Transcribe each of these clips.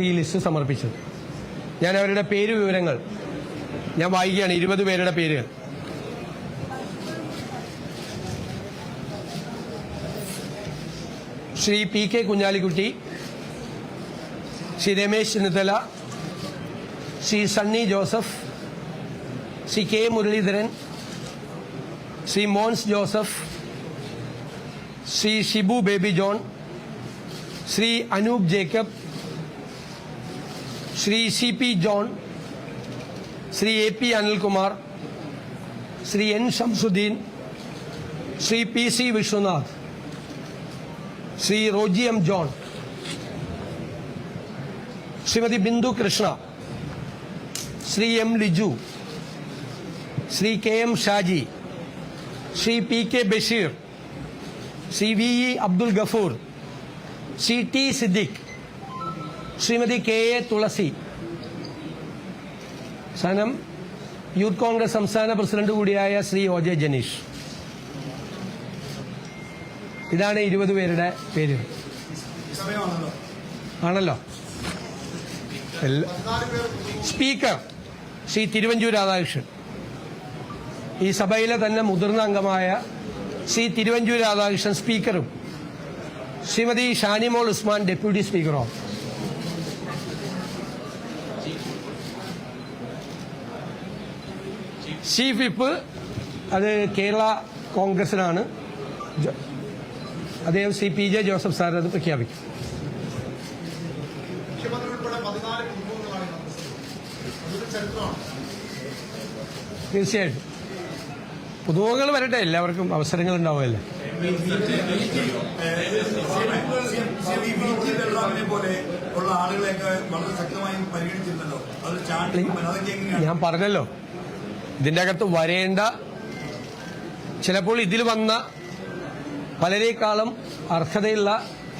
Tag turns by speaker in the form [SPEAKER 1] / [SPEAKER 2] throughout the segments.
[SPEAKER 1] ഈ ലിസ്റ്റ് സമർപ്പിച്ചത്. ഞാൻ അവരുടെ പേര് വിവരങ്ങൾ ഞാൻ വായിക്കുകയാണ്. 20 പേരുടെ പേരുകൾ. Shri PK Kunhalikutty, Shri Ramesh Chennithala, Shri Sunny Joseph, Shri K Muraleedharan, Shri Mons Joseph, Shri Shibu Baby John, Shri Anoop Jacob, Shri CP John, Shri AP Anilkumar, Shri N Shamsuddin, Shri PC Vishwanath, Shri Roji M John, Shrimati Bindu Krishna, Shri M Liju, Shri KM Shaji, Shri PK Basheer, Shri VE Abdul Gafoor, Shri T Siddique, Shrimati KA Thulasi. സനം യൂത്ത് കോൺഗ്രസ് സംസ്ഥാന പ്രസിഡന്റ് കൂടിയായ ശ്രീ OJ ജനീഷ്. ഇതാണ് 20 പേരുടെ പേര്. ആണല്ലോ. സ്പീക്കർ ശ്രീ തിരുവഞ്ചൂർ രാധാകൃഷ്ണൻ. ഈ സഭയിലെ തന്നെ മുതിർന്ന അംഗമായ ശ്രീ തിരുവഞ്ചൂർ രാധാകൃഷ്ണൻ സ്പീക്കറും ശ്രീമതി ഷാനിമോൾ ഉസ്മാൻ ഡെപ്യൂട്ടി സ്പീക്കറും. ചീഫ് വിപ്പ് അത് കേരള കോൺഗ്രസിനാണ്. അദ്ദേഹം ശ്രീ PJ ജോസഫ് സാർ അത് പ്രഖ്യാപിക്കും. തീർച്ചയായിട്ടും പുതുമുഖങ്ങൾ വരട്ടെ, എല്ലാവർക്കും അവസരങ്ങൾ ഉണ്ടാവുമല്ലേ. ഞാൻ പറഞ്ഞല്ലോ, ഇതിൻ്റെ അകത്ത് വരേണ്ട ചിലപ്പോൾ ഇതിൽ വന്ന പലരേക്കാളും അർഹതയുള്ള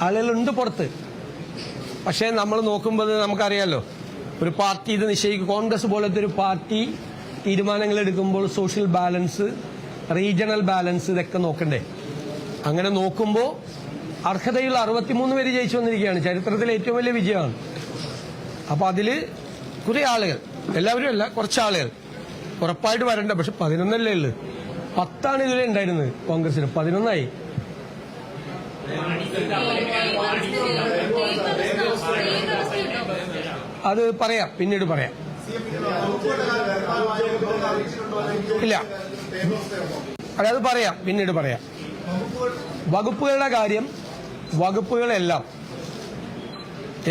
[SPEAKER 1] ആളുകളുണ്ട് പുറത്ത്. പക്ഷേ നമ്മൾ നോക്കുമ്പോൾ നമുക്കറിയാമല്ലോ, ഒരു പാർട്ടി ഇത് നിശ്ചയിക്കും. കോൺഗ്രസ് പോലത്തെ ഒരു പാർട്ടി തീരുമാനങ്ങൾ എടുക്കുമ്പോൾ സോഷ്യൽ ബാലൻസ്, റീജിയണൽ ബാലൻസ് ഇതൊക്കെ നോക്കണ്ടേ. അങ്ങനെ നോക്കുമ്പോൾ അർഹതയുള്ള 63 പേര് ജയിച്ചു വന്നിരിക്കുകയാണ്. ചരിത്രത്തിലെ ഏറ്റവും വലിയ വിജയമാണ്. അപ്പോൾ അതിൽ കുറേ ആളുകൾ, എല്ലാവരും അല്ല, കുറച്ച് ആളുകൾ ഉറപ്പായിട്ട് വരണ്ട. പക്ഷെ 11 ഉള്ളു. 10 ഇതുവരെ ഉണ്ടായിരുന്നത് കോൺഗ്രസിന്, 11 അത് പറയാം, പിന്നീട് പറയാം. ഇല്ല, അത് പറയാം, പിന്നീട് പറയാം. വകുപ്പുകളുടെ കാര്യം, വകുപ്പുകളെല്ലാം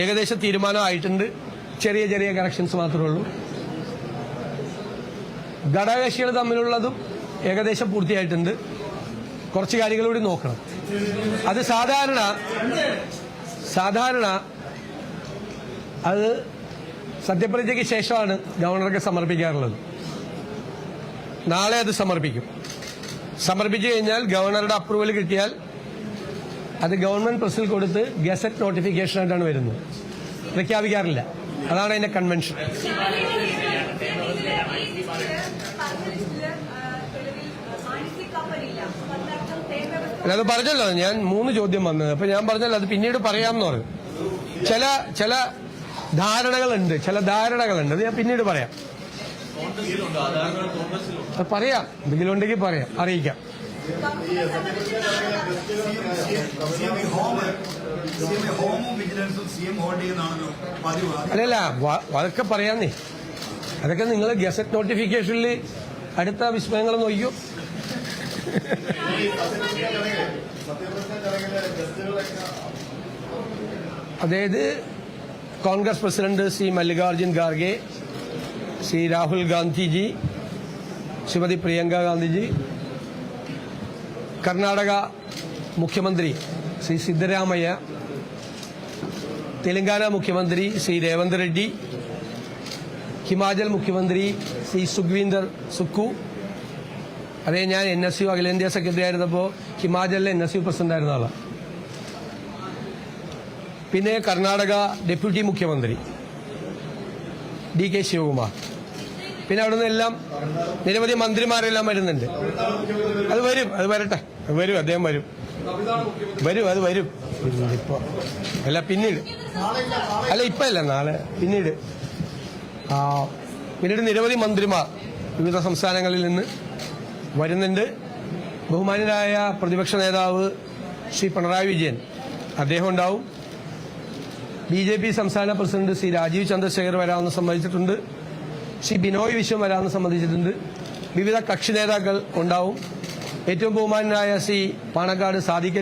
[SPEAKER 1] ഏകദേശം തീരുമാനമായിട്ടുണ്ട്. ചെറിയ ചെറിയ കറക്ഷൻസ് മാത്രമേ ഉള്ളൂ. ഘടകകക്ഷികൾ തമ്മിലുള്ളതും ഏകദേശം പൂർത്തിയായിട്ടുണ്ട്. കുറച്ച് കാര്യങ്ങൾ കൂടി നോക്കണം. അത് സാധാരണ അത് സത്യപ്രതിജ്ഞയ്ക്ക് ശേഷമാണ് ഗവർണർക്ക് സമർപ്പിക്കാറുള്ളത്. നാളെ അത് സമർപ്പിക്കും. സമർപ്പിച്ചു കഴിഞ്ഞാൽ ഗവർണറുടെ അപ്രൂവൽ കിട്ടിയാൽ അത് ഗവൺമെന്റ് പ്രസിൽ കൊടുത്ത് ഗസറ്റ് നോട്ടിഫിക്കേഷനായിട്ടാണ് വരുന്നത്. പ്രഖ്യാപിക്കാറില്ല. അതാണ് അതിന്റെ കൺവെൻഷൻ. അത് പറഞ്ഞല്ലോ, ഞാൻ 3 ചോദ്യം വന്നത്. അപ്പൊ ഞാൻ പറഞ്ഞല്ലോ അത് പിന്നീട് പറയാമെന്ന് പറഞ്ഞു. ചില ധാരണകളുണ്ട്, അത് ഞാൻ പിന്നീട് പറയാം. പറയാം, എന്തെങ്കിലും ഉണ്ടെങ്കിൽ പറയാം, അറിയിക്കാം. അല്ലല്ല, അതൊക്കെ പറയാന്നേ. അതൊക്കെ നിങ്ങൾ ഗസറ്റ് നോട്ടിഫിക്കേഷനിൽ അടുത്ത വിസ്മയങ്ങൾ നോക്കിയോ. അതായത് കോൺഗ്രസ് പ്രസിഡന്റ് ശ്രീ മല്ലികാർജുൻ ഖാർഗെ, ശ്രീ രാഹുൽ ഗാന്ധിജി, ശ്രീമതി പ്രിയങ്ക ഗാന്ധിജി, കർണാടക മുഖ്യമന്ത്രി ശ്രീ സിദ്ധരാമയ്യ, തെലങ്കാന മുഖ്യമന്ത്രി ശ്രീ രേവന്ത് റെഡ്ഡി, ഹിമാചൽ മുഖ്യമന്ത്രി ശ്രീ സുഖ്വീന്ദർ സുഖു. അതേ, ഞാൻ NSU അഖിലേന്ത്യാ സെക്രട്ടറി ആയിരുന്നപ്പോൾ ഹിമാചലിലെ NSU പ്രസിഡന്റ് ആയിരുന്ന ആളാണ്. പിന്നെ കർണാടക ഡെപ്യൂട്ടി മുഖ്യമന്ത്രി DK ശിവകുമാർ. പിന്നെ അവിടെ നിന്നെല്ലാം നിരവധി മന്ത്രിമാരെല്ലാം വരുന്നുണ്ട്. അത് വരും, അത് വരട്ടെ, വരും, അദ്ദേഹം വരും, അത് വരും. ഇപ്പൊ അല്ല പിന്നീട് അല്ല ഇപ്പൊ അല്ല നാളെ പിന്നീട് പിന്നീട് നിരവധി മന്ത്രിമാർ വിവിധ സംസ്ഥാനങ്ങളിൽ നിന്ന് വരുന്നുണ്ട്. ബഹുമാനരായ പ്രതിപക്ഷ നേതാവ് ശ്രീ പിണറായി വിജയൻ അദ്ദേഹം ഉണ്ടാവും. BJP സംസ്ഥാന പ്രസിഡന്റ് ശ്രീ രാജീവ് ചന്ദ്രശേഖർ വരാമെന്ന് സമ്മതിച്ചിട്ടുണ്ട്. ശ്രീ ബിനോയ് വിശ്വം വരാമെന്ന് സമ്മതിച്ചിട്ടുണ്ട്. വിവിധ കക്ഷി നേതാക്കൾ ഉണ്ടാവും. ഏറ്റവും ബഹുമാനനായ ശ്രീ പാണക്കാട് സാദിഖ്